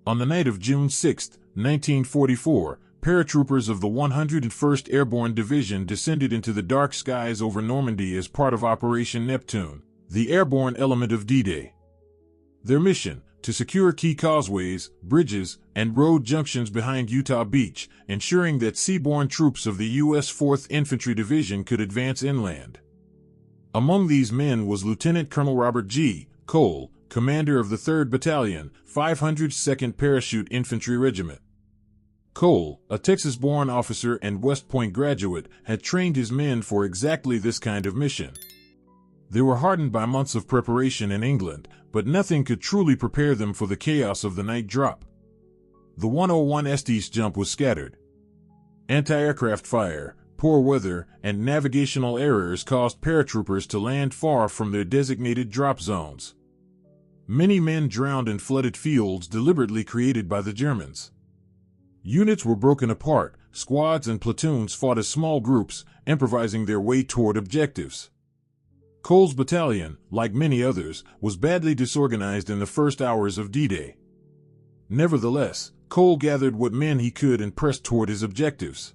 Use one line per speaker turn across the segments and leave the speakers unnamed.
On the night of June 6, 1944, paratroopers of the 101st Airborne Division descended into the dark skies over Normandy as part of Operation Neptune, the airborne element of D-Day. Their mission: to secure key causeways, bridges, and road junctions behind Utah Beach, ensuring that seaborne troops of the U.S. 4th Infantry Division could advance inland. Among these men was Lieutenant Colonel Robert G. Cole, commander of the 3rd Battalion, 502nd Parachute Infantry Regiment. Cole, a Texas-born officer and West Point graduate, had trained his men for exactly this kind of mission. They were hardened by months of preparation in England, but nothing could truly prepare them for the chaos of the night drop. The 101 Estes jump was scattered. Anti-aircraft fire, poor weather, and navigational errors caused paratroopers to land far from their designated drop zones. Many men drowned in flooded fields deliberately created by the Germans. Units were broken apart, squads and platoons fought as small groups, improvising their way toward objectives. Cole's battalion, like many others, was badly disorganized in the first hours of D-Day. Nevertheless, Cole gathered what men he could and pressed toward his objectives.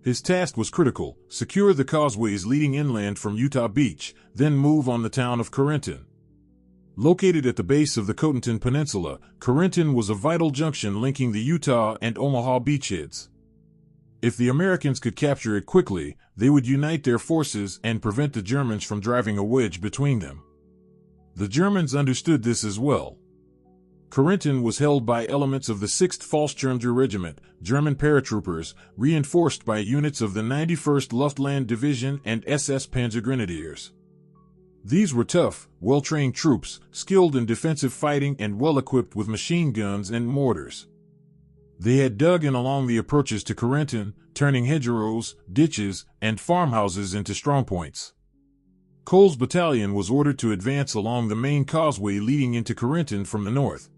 His task was critical: secure the causeways leading inland from Utah Beach, then move on the town of Corentin. Located at the base of the Cotentin Peninsula, Corentin was a vital junction linking the Utah and Omaha beachheads. If the Americans could capture it quickly, they would unite their forces and prevent the Germans from driving a wedge between them. The Germans understood this as well. Corentin was held by elements of the 6th Fallschirmjäger Regiment, German paratroopers, reinforced by units of the 91st Luftland Division and SS Panzergrenadiers. These were tough, well-trained troops, skilled in defensive fighting and well-equipped with machine guns and mortars. They had dug in along the approaches to Corentin, turning hedgerows, ditches, and farmhouses into strongpoints. Cole's battalion was ordered to advance along the main causeway leading into Corentin from the north.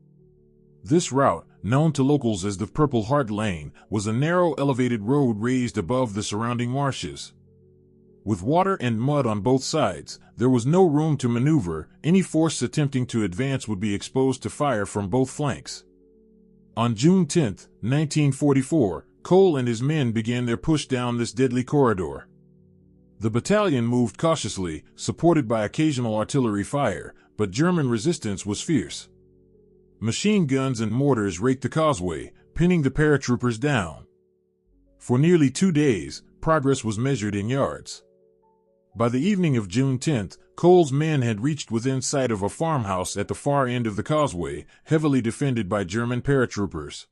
This route, known to locals as the Purple Heart Lane, was a narrow elevated road raised above the surrounding marshes. With water and mud on both sides, there was no room to maneuver. Any force attempting to advance would be exposed to fire from both flanks. On June 10, 1944, Cole and his men began their push down this deadly corridor. The battalion moved cautiously, supported by occasional artillery fire, but German resistance was fierce. Machine guns and mortars raked the causeway, pinning the paratroopers down. For nearly 2 days, progress was measured in yards. By the evening of June 10, Cole's men had reached within sight of a farmhouse at the far end of the causeway, heavily defended by German paratroopers.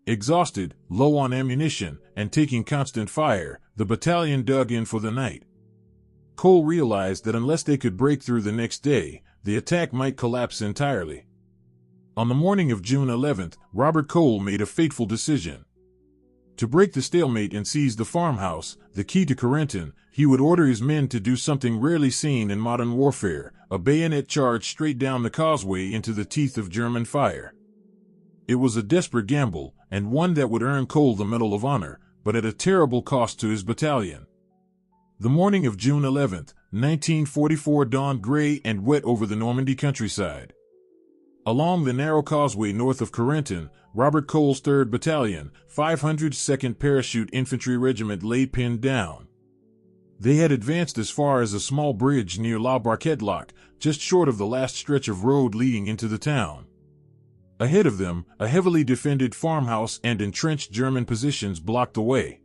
Exhausted, low on ammunition, and taking constant fire, the battalion dug in for the night. Cole realized that unless they could break through the next day, the attack might collapse entirely. On the morning of June 11, Robert Cole made a fateful decision. To break the stalemate and seize the farmhouse, the key to Corentin, he would order his men to do something rarely seen in modern warfare: a bayonet charge straight down the causeway into the teeth of German fire. It was a desperate gamble, and one that would earn Cole the Medal of Honor, but at a terrible cost to his battalion. The morning of June 11, 1944 dawned gray and wet over the Normandy countryside. Along the narrow causeway north of Corentin, Robert Cole's 3rd Battalion, 502nd Parachute Infantry Regiment lay pinned down. They had advanced as far as a small bridge near La Barquette Lock, just short of the last stretch of road leading into the town. Ahead of them, a heavily defended farmhouse and entrenched German positions blocked the way.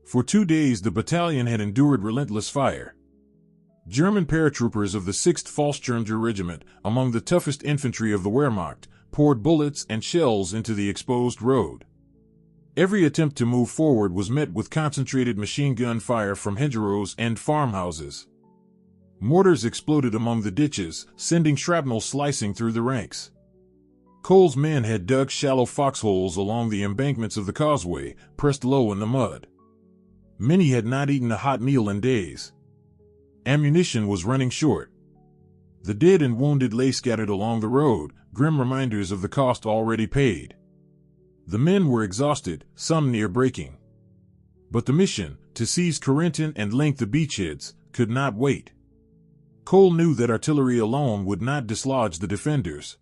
For 2 days the battalion had endured relentless fire. German paratroopers of the 6th Fallschirmjäger Regiment, among the toughest infantry of the Wehrmacht, poured bullets and shells into the exposed road. Every attempt to move forward was met with concentrated machine gun fire from hedgerows and farmhouses. Mortars exploded among the ditches, sending shrapnel slicing through the ranks. Cole's men had dug shallow foxholes along the embankments of the causeway, pressed low in the mud. Many had not eaten a hot meal in days. Ammunition was running short. The dead and wounded lay scattered along the road, grim reminders of the cost already paid. The men were exhausted, some near breaking. But the mission, to seize Corentin and link the beachheads, could not wait. Cole knew that artillery alone would not dislodge the defenders.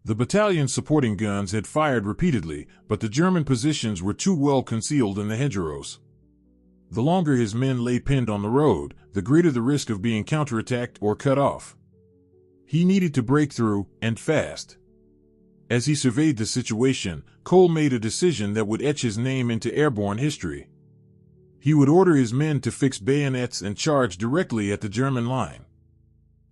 The battalion's supporting guns had fired repeatedly, but the German positions were too well concealed in the hedgerows. The longer his men lay pinned on the road, the greater the risk of being counterattacked or cut off. He needed to break through, and fast. As he surveyed the situation, Cole made a decision that would etch his name into airborne history. He would order his men to fix bayonets and charge directly at the German line.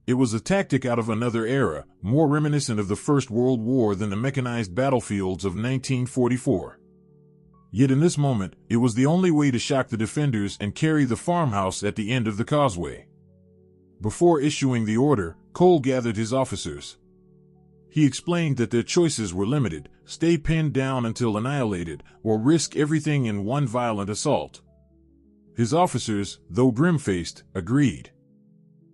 It was a tactic out of another era, more reminiscent of the First World War than the mechanized battlefields of 1944. Yet in this moment, it was the only way to shock the defenders and carry the farmhouse at the end of the causeway. Before issuing the order, Cole gathered his officers. He explained that their choices were limited: stay pinned down until annihilated, or risk everything in one violent assault. His officers, though grim-faced, agreed.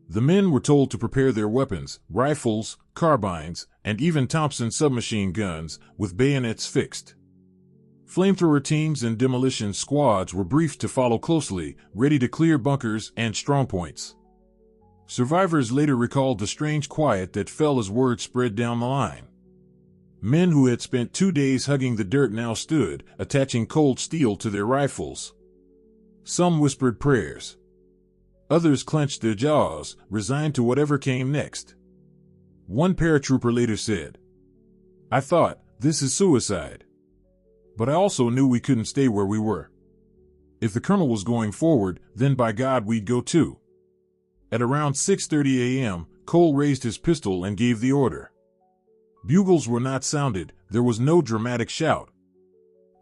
The men were told to prepare their weapons, rifles, carbines, and even Thompson submachine guns, with bayonets fixed. Flamethrower teams and demolition squads were briefed to follow closely, ready to clear bunkers and strongpoints. Survivors later recalled the strange quiet that fell as word spread down the line. Men who had spent 2 days hugging the dirt now stood, attaching cold steel to their rifles. Some whispered prayers. Others clenched their jaws, resigned to whatever came next. One paratrooper later said, "I thought, this is suicide. But I also knew we couldn't stay where we were. If the colonel was going forward, then by God we'd go too." At around 6:30 a.m., Cole raised his pistol and gave the order. Bugles were not sounded, there was no dramatic shout.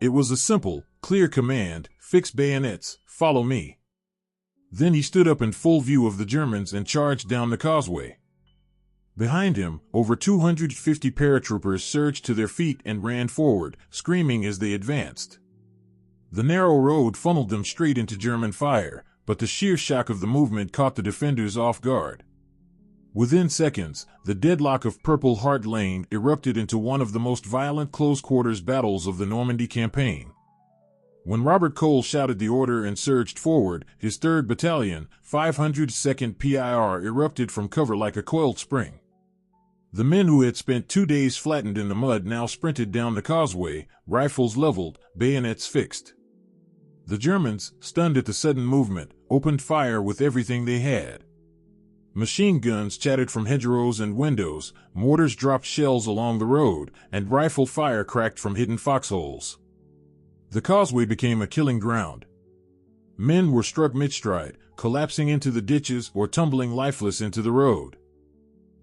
It was a simple, clear command: fix bayonets, follow me. Then he stood up in full view of the Germans and charged down the causeway. Behind him, over 250 paratroopers surged to their feet and ran forward, screaming as they advanced. The narrow road funneled them straight into German fire, but the sheer shock of the movement caught the defenders off guard. Within seconds, the deadlock of Purple Heart Lane erupted into one of the most violent close-quarters battles of the Normandy campaign. When Robert Cole shouted the order and surged forward, his 3rd Battalion, 502nd PIR, erupted from cover like a coiled spring. The men who had spent 2 days flattened in the mud now sprinted down the causeway, rifles leveled, bayonets fixed. The Germans, stunned at the sudden movement, opened fire with everything they had. Machine guns chattered from hedgerows and windows, mortars dropped shells along the road, and rifle fire cracked from hidden foxholes. The causeway became a killing ground. Men were struck mid-stride, collapsing into the ditches or tumbling lifeless into the road.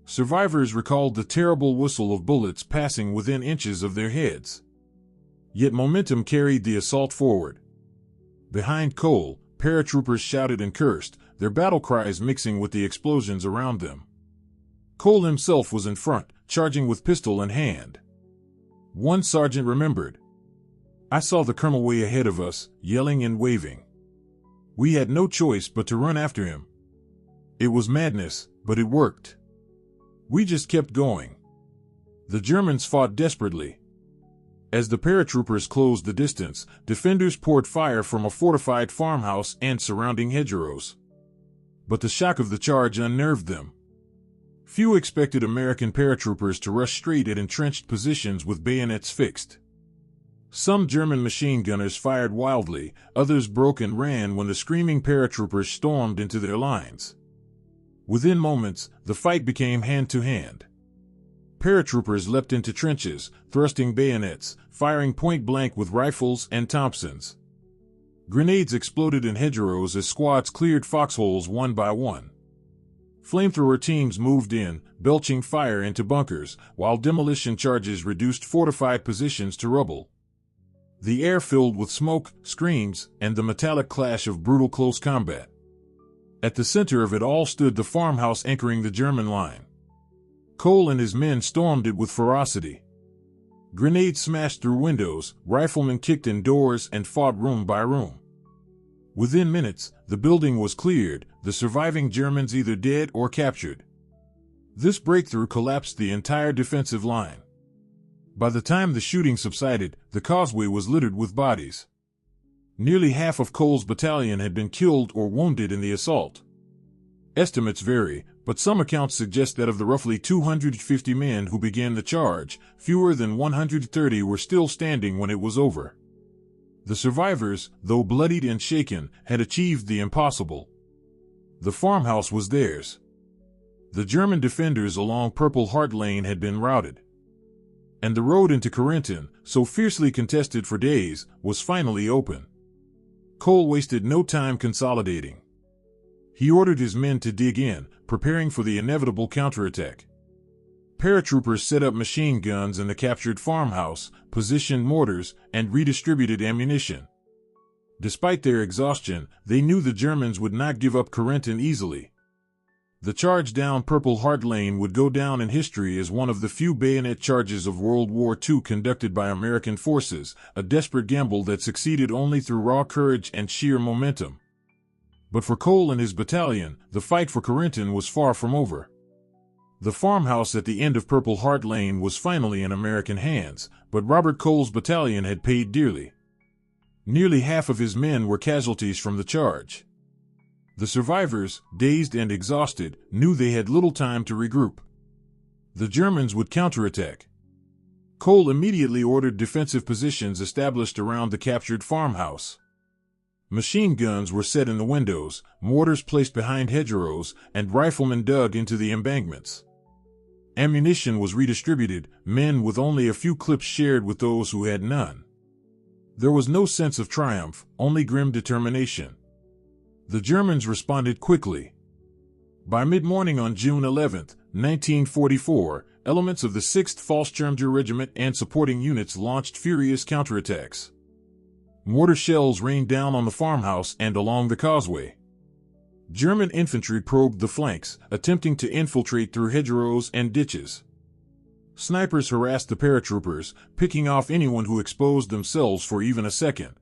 Survivors recalled the terrible whistle of bullets passing within inches of their heads. Yet momentum carried the assault forward. Behind Cole, paratroopers shouted and cursed, their battle cries mixing with the explosions around them. Cole himself was in front, charging with pistol in hand. One sergeant remembered, "I saw the colonel way ahead of us, yelling and waving. We had no choice but to run after him. It was madness, but it worked. We just kept going." The Germans fought desperately. As the paratroopers closed the distance, defenders poured fire from a fortified farmhouse and surrounding hedgerows. But the shock of the charge unnerved them. Few expected American paratroopers to rush straight at entrenched positions with bayonets fixed. Some German machine gunners fired wildly, others broke and ran when the screaming paratroopers stormed into their lines. Within moments, the fight became hand-to-hand. Paratroopers leapt into trenches, thrusting bayonets, firing point-blank with rifles and Thompsons. Grenades exploded in hedgerows as squads cleared foxholes one by one. Flamethrower teams moved in, belching fire into bunkers, while demolition charges reduced fortified positions to rubble. The air filled with smoke, screams, and the metallic clash of brutal close combat. At the center of it all stood the farmhouse anchoring the German line. Cole and his men stormed it with ferocity. Grenades smashed through windows, riflemen kicked in doors and fought room by room. Within minutes, the building was cleared, the surviving Germans either dead or captured. This breakthrough collapsed the entire defensive line. By the time the shooting subsided, the causeway was littered with bodies. Nearly half of Cole's battalion had been killed or wounded in the assault. Estimates vary, but some accounts suggest that of the roughly 250 men who began the charge, fewer than 130 were still standing when it was over. The survivors, though bloodied and shaken, had achieved the impossible. The farmhouse was theirs. The German defenders along Purple Heart Lane had been routed. And the road into Corinton, so fiercely contested for days, was finally open. Cole wasted no time consolidating. He ordered his men to dig in, preparing for the inevitable counterattack. Paratroopers set up machine guns in the captured farmhouse, positioned mortars, and redistributed ammunition. Despite their exhaustion, they knew the Germans would not give up Corinton easily. The charge down Purple Heart Lane would go down in history as one of the few bayonet charges of World War II conducted by American forces, a desperate gamble that succeeded only through raw courage and sheer momentum. But for Cole and his battalion, the fight for Corinton was far from over. The farmhouse at the end of Purple Heart Lane was finally in American hands, but Robert Cole's battalion had paid dearly. Nearly half of his men were casualties from the charge. The survivors, dazed and exhausted, knew they had little time to regroup. The Germans would counterattack. Cole immediately ordered defensive positions established around the captured farmhouse. Machine guns were set in the windows, mortars placed behind hedgerows, and riflemen dug into the embankments. Ammunition was redistributed, men with only a few clips shared with those who had none. There was no sense of triumph, only grim determination. The Germans responded quickly. By mid-morning on June 11, 1944, elements of the 6th Fallschirmjäger Regiment and supporting units launched furious counterattacks. Mortar shells rained down on the farmhouse and along the causeway. German infantry probed the flanks, attempting to infiltrate through hedgerows and ditches. Snipers harassed the paratroopers, picking off anyone who exposed themselves for even a second.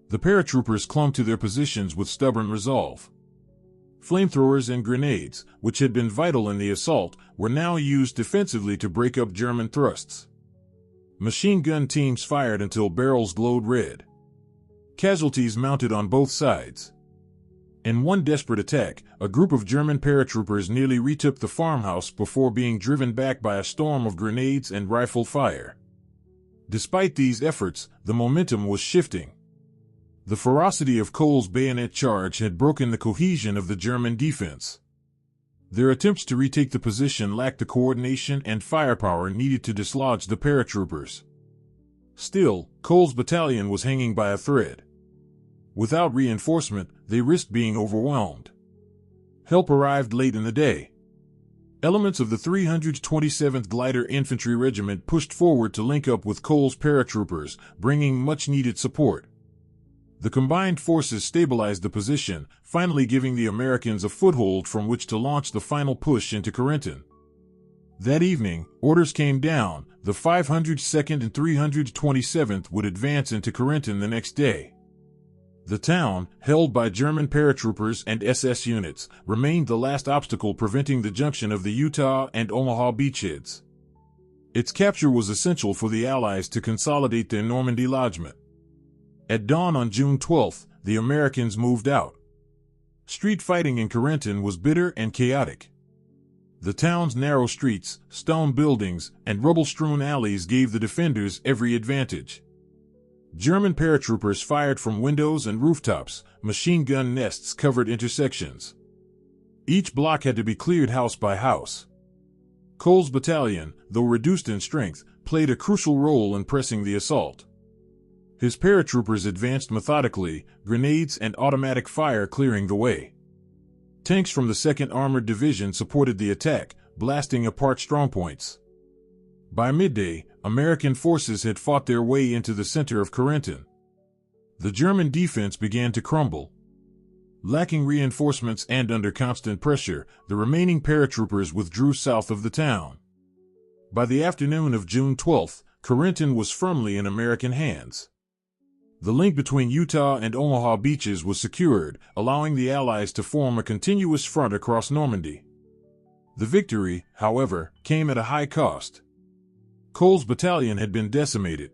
The paratroopers clung to their positions with stubborn resolve. Flamethrowers and grenades, which had been vital in the assault, were now used defensively to break up German thrusts. Machine gun teams fired until barrels glowed red. Casualties mounted on both sides. In one desperate attack, a group of German paratroopers nearly retook the farmhouse before being driven back by a storm of grenades and rifle fire. Despite these efforts, the momentum was shifting. The ferocity of Cole's bayonet charge had broken the cohesion of the German defense. Their attempts to retake the position lacked the coordination and firepower needed to dislodge the paratroopers. Still, Cole's battalion was hanging by a thread. Without reinforcement, they risked being overwhelmed. Help arrived late in the day. Elements of the 327th Glider Infantry Regiment pushed forward to link up with Cole's paratroopers, bringing much-needed support. The combined forces stabilized the position, finally giving the Americans a foothold from which to launch the final push into Corinton. That evening, orders came down. The 502nd and 327th would advance into Corinton the next day. The town, held by German paratroopers and SS units, remained the last obstacle preventing the junction of the Utah and Omaha beachheads. Its capture was essential for the Allies to consolidate their Normandy lodgment. At dawn on June 12, the Americans moved out. Street fighting in Corinton was bitter and chaotic. The town's narrow streets, stone buildings, and rubble-strewn alleys gave the defenders every advantage. German paratroopers fired from windows and rooftops, machine gun nests covered intersections. Each block had to be cleared house by house. Cole's battalion, though reduced in strength, played a crucial role in pressing the assault. His paratroopers advanced methodically, grenades and automatic fire clearing the way. Tanks from the 2nd Armored Division supported the attack, blasting apart strongpoints. By midday, American forces had fought their way into the center of Corinton. The German defense began to crumble. Lacking reinforcements and under constant pressure, the remaining paratroopers withdrew south of the town. By the afternoon of June 12, Corinton was firmly in American hands. The link between Utah and Omaha beaches was secured, allowing the Allies to form a continuous front across Normandy. The victory, however, came at a high cost. Cole's battalion had been decimated.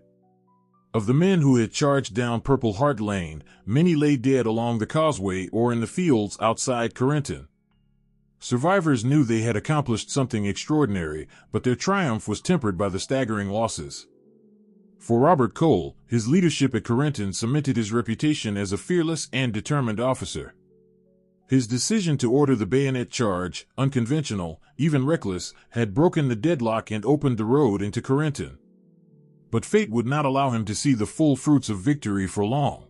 Of the men who had charged down Purple Heart Lane, many lay dead along the causeway or in the fields outside Corinton. Survivors knew they had accomplished something extraordinary, but their triumph was tempered by the staggering losses. For Robert Cole, his leadership at Corentin cemented his reputation as a fearless and determined officer. His decision to order the bayonet charge, unconventional, even reckless, had broken the deadlock and opened the road into Corentin. But fate would not allow him to see the full fruits of victory for long.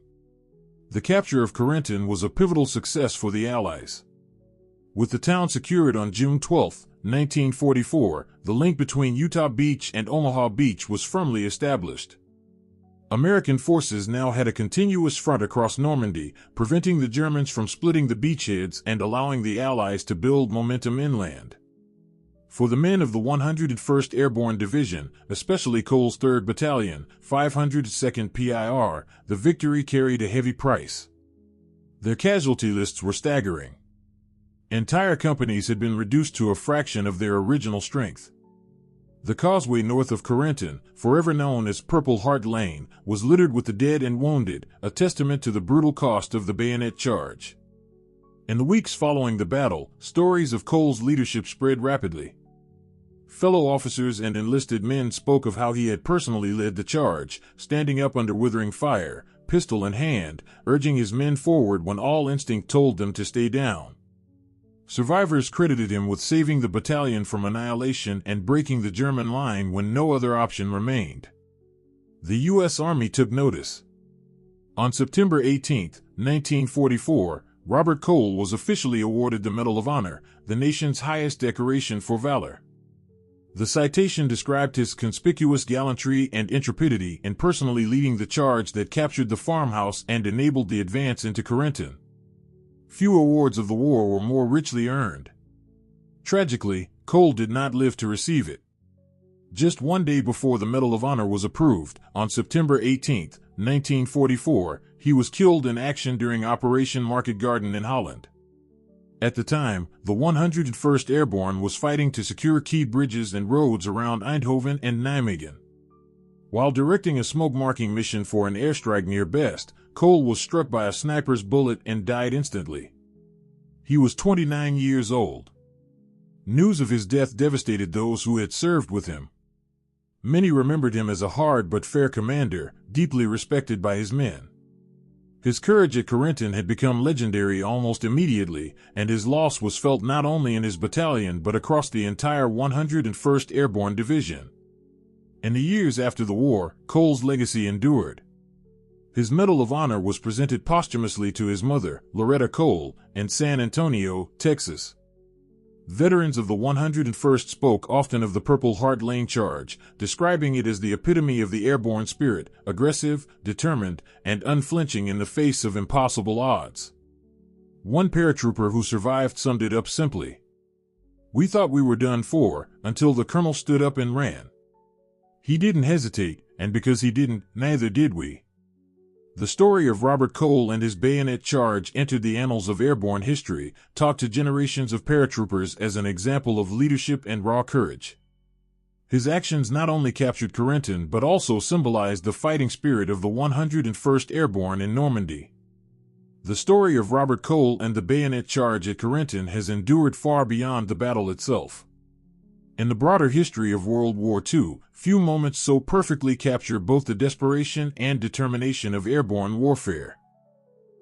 The capture of Corentin was a pivotal success for the Allies. With the town secured on June 12, 1944, the link between Utah Beach and Omaha Beach was firmly established. American forces now had a continuous front across Normandy, preventing the Germans from splitting the beachheads and allowing the Allies to build momentum inland. For the men of the 101st Airborne Division, especially Cole's 3rd Battalion, 502nd PIR, the victory carried a heavy price. Their casualty lists were staggering. Entire companies had been reduced to a fraction of their original strength. The causeway north of Corentin, forever known as Purple Heart Lane, was littered with the dead and wounded, a testament to the brutal cost of the bayonet charge. In the weeks following the battle, stories of Cole's leadership spread rapidly. Fellow officers and enlisted men spoke of how he had personally led the charge, standing up under withering fire, pistol in hand, urging his men forward when all instinct told them to stay down. Survivors credited him with saving the battalion from annihilation and breaking the German line when no other option remained. The U.S. Army took notice. On September 18, 1944, Robert Cole was officially awarded the Medal of Honor, the nation's highest decoration for valor. The citation described his conspicuous gallantry and intrepidity in personally leading the charge that captured the farmhouse and enabled the advance into Corentin. Few awards of the war were more richly earned. Tragically, Cole did not live to receive it. Just one day before the Medal of Honor was approved, on September 18, 1944, he was killed in action during Operation Market Garden in Holland. At the time, the 101st Airborne was fighting to secure key bridges and roads around Eindhoven and Nijmegen. While directing a smoke-marking mission for an airstrike near Best, Cole was struck by a sniper's bullet and died instantly. He was 29 years old. News of his death devastated those who had served with him. Many remembered him as a hard but fair commander, deeply respected by his men. His courage at Corentin had become legendary almost immediately, and his loss was felt not only in his battalion but across the entire 101st Airborne Division. In the years after the war, Cole's legacy endured. His Medal of Honor was presented posthumously to his mother, Loretta Cole, in San Antonio, Texas. Veterans of the 101st spoke often of the Purple Heart Lane charge, describing it as the epitome of the airborne spirit, aggressive, determined, and unflinching in the face of impossible odds. One paratrooper who survived summed it up simply. "We thought we were done for, until the colonel stood up and ran. He didn't hesitate, and because he didn't, neither did we." The story of Robert Cole and his bayonet charge entered the annals of airborne history, taught to generations of paratroopers as an example of leadership and raw courage. His actions not only captured Corentin but also symbolized the fighting spirit of the 101st Airborne in Normandy. The story of Robert Cole and the bayonet charge at Corentin has endured far beyond the battle itself. In the broader history of World War II, few moments so perfectly capture both the desperation and determination of airborne warfare.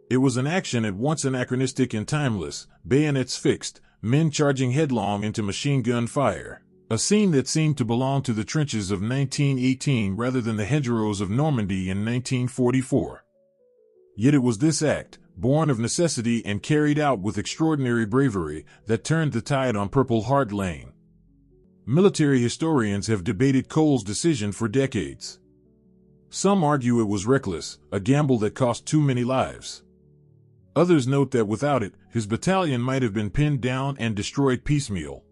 It was an action at once anachronistic and timeless, bayonets fixed, men charging headlong into machine gun fire. A scene that seemed to belong to the trenches of 1918 rather than the hedgerows of Normandy in 1944. Yet it was this act, born of necessity and carried out with extraordinary bravery, that turned the tide on Purple Heart Lane. Military historians have debated Cole's decision for decades. Some argue it was reckless, a gamble that cost too many lives. Others note that without it, his battalion might have been pinned down and destroyed piecemeal.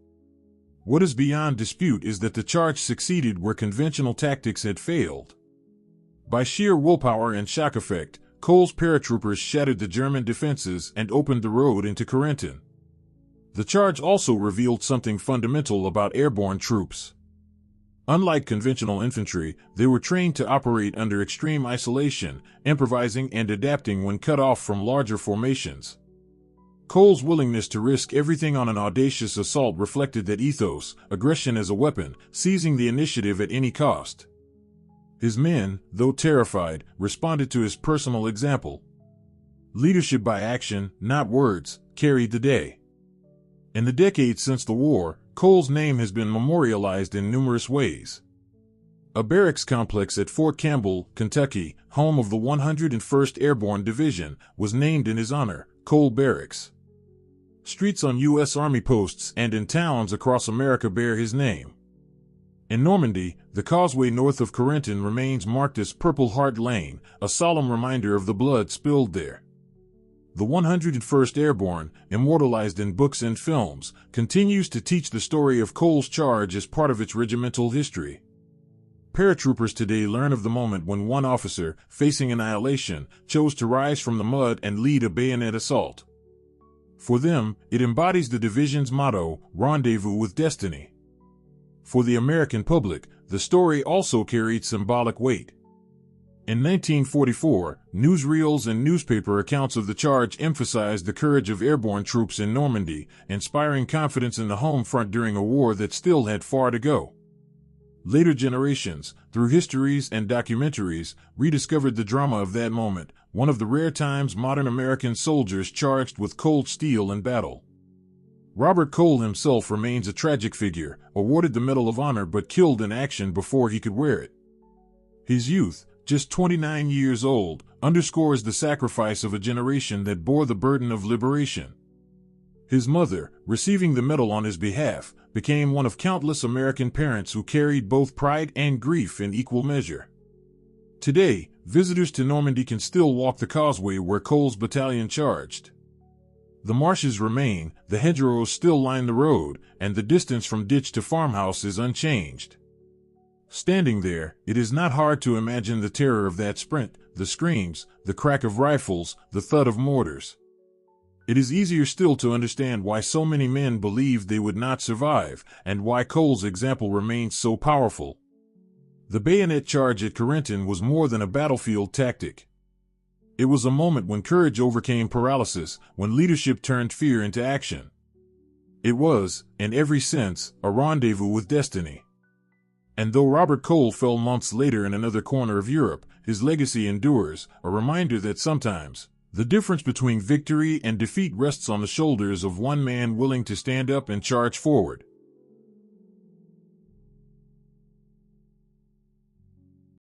What is beyond dispute is that the charge succeeded where conventional tactics had failed. By sheer willpower and shock effect, Cole's paratroopers shattered the German defenses and opened the road into Corentin. The charge also revealed something fundamental about airborne troops. Unlike conventional infantry, they were trained to operate under extreme isolation, improvising and adapting when cut off from larger formations. Cole's willingness to risk everything on an audacious assault reflected that ethos, aggression as a weapon, seizing the initiative at any cost. His men, though terrified, responded to his personal example. Leadership by action, not words, carried the day. In the decades since the war, Cole's name has been memorialized in numerous ways. A barracks complex at Fort Campbell, Kentucky, home of the 101st Airborne Division, was named in his honor, Cole Barracks. Streets on U.S. Army posts and in towns across America bear his name. In Normandy, the causeway north of Corentin remains marked as Purple Heart Lane, a solemn reminder of the blood spilled there. The 101st Airborne, immortalized in books and films, continues to teach the story of Cole's charge as part of its regimental history. Paratroopers today learn of the moment when one officer, facing annihilation, chose to rise from the mud and lead a bayonet assault. For them, it embodies the division's motto, Rendezvous with Destiny. For the American public, the story also carried symbolic weight. In 1944, newsreels and newspaper accounts of the charge emphasized the courage of airborne troops in Normandy, inspiring confidence in the home front during a war that still had far to go. Later generations, through histories and documentaries, rediscovered the drama of that moment, one of the rare times modern American soldiers charged with cold steel in battle. Robert Cole himself remains a tragic figure, awarded the Medal of Honor but killed in action before he could wear it. His youth, just 29 years old, underscores the sacrifice of a generation that bore the burden of liberation. His mother, receiving the medal on his behalf, became one of countless American parents who carried both pride and grief in equal measure. Today, visitors to Normandy can still walk the causeway where Cole's battalion charged. The marshes remain, the hedgerows still line the road, and the distance from ditch to farmhouse is unchanged. Standing there, it is not hard to imagine the terror of that sprint, the screams, the crack of rifles, the thud of mortars. It is easier still to understand why so many men believed they would not survive, and why Cole's example remains so powerful. The bayonet charge at Corentin was more than a battlefield tactic. It was a moment when courage overcame paralysis, when leadership turned fear into action. It was, in every sense, a rendezvous with destiny. And though Robert Cole fell months later in another corner of Europe, his legacy endures, a reminder that sometimes, the difference between victory and defeat rests on the shoulders of one man willing to stand up and charge forward.